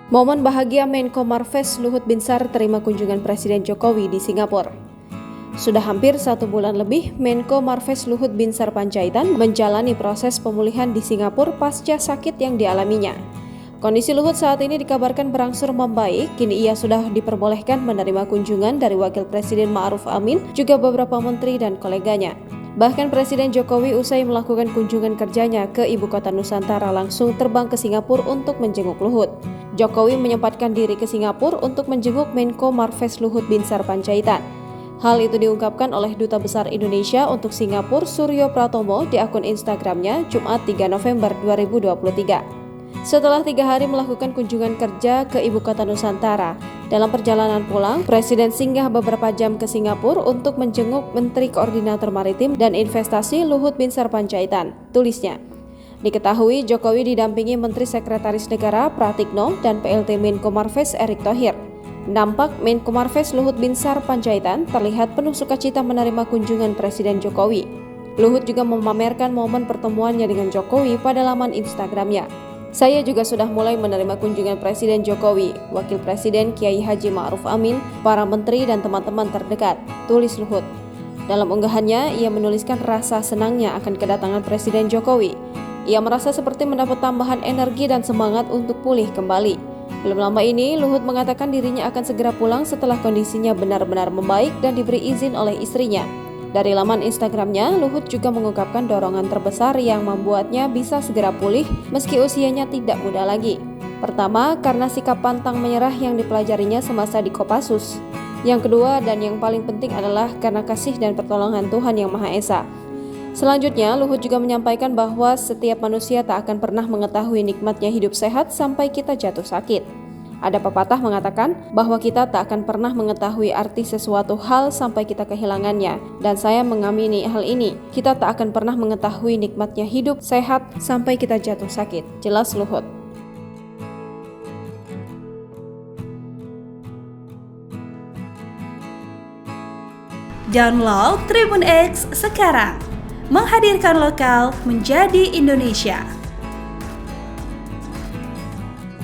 Momen bahagia Menko Marves Luhut Binsar terima kunjungan Presiden Jokowi di Singapura. Sudah hampir 1 bulan lebih, Menko Marves Luhut Binsar Panjaitan menjalani proses pemulihan di Singapura pasca sakit yang dialaminya. Kondisi Luhut saat ini dikabarkan berangsur membaik, kini ia sudah diperbolehkan menerima kunjungan dari Wakil Presiden Ma'ruf Amin, juga beberapa menteri dan koleganya. Bahkan Presiden Jokowi usai melakukan kunjungan kerjanya ke Ibu Kota Nusantara langsung terbang ke Singapura untuk menjenguk Luhut. Jokowi menyempatkan diri ke Singapura untuk menjenguk Menko Marves Luhut Binsar Panjaitan. Hal itu diungkapkan oleh Duta Besar Indonesia untuk Singapura Suryo Pratomo di akun Instagramnya Jumat 3 November 2023. Setelah 3 hari melakukan kunjungan kerja ke Ibu Kota Nusantara, dalam perjalanan pulang, Presiden singgah beberapa jam ke Singapura untuk menjenguk Menteri Koordinator Maritim dan Investasi Luhut Binsar Panjaitan, tulisnya. Diketahui Jokowi didampingi Menteri Sekretaris Negara Pratikno dan PLT Menko Marves Erick Thohir. Nampak Menko Marves Luhut Binsar Panjaitan terlihat penuh sukacita menerima kunjungan Presiden Jokowi. Luhut juga memamerkan momen pertemuannya dengan Jokowi pada laman Instagramnya. Saya juga sudah mulai menerima kunjungan Presiden Jokowi, Wakil Presiden Kiai Haji Ma'ruf Amin, para menteri dan teman-teman terdekat, tulis Luhut. Dalam unggahannya, ia menuliskan rasa senangnya akan kedatangan Presiden Jokowi. Ia merasa seperti mendapat tambahan energi dan semangat untuk pulih kembali. Belum lama ini, Luhut mengatakan dirinya akan segera pulang setelah kondisinya benar-benar membaik dan diberi izin oleh istrinya. Dari laman Instagramnya, Luhut juga mengungkapkan dorongan terbesar yang membuatnya bisa segera pulih meski usianya tidak muda lagi. Pertama, karena sikap pantang menyerah yang dipelajarinya semasa di Kopassus. Yang kedua dan yang paling penting adalah karena kasih dan pertolongan Tuhan Yang Maha Esa. Selanjutnya, Luhut juga menyampaikan bahwa setiap manusia tak akan pernah mengetahui nikmatnya hidup sehat sampai kita jatuh sakit. Ada pepatah mengatakan bahwa kita tak akan pernah mengetahui arti sesuatu hal sampai kita kehilangannya. Dan saya mengamini hal ini. Kita tak akan pernah mengetahui nikmatnya hidup sehat sampai kita jatuh sakit. Jelas Luhut. Download Tribun X sekarang. Menghadirkan lokal menjadi Indonesia.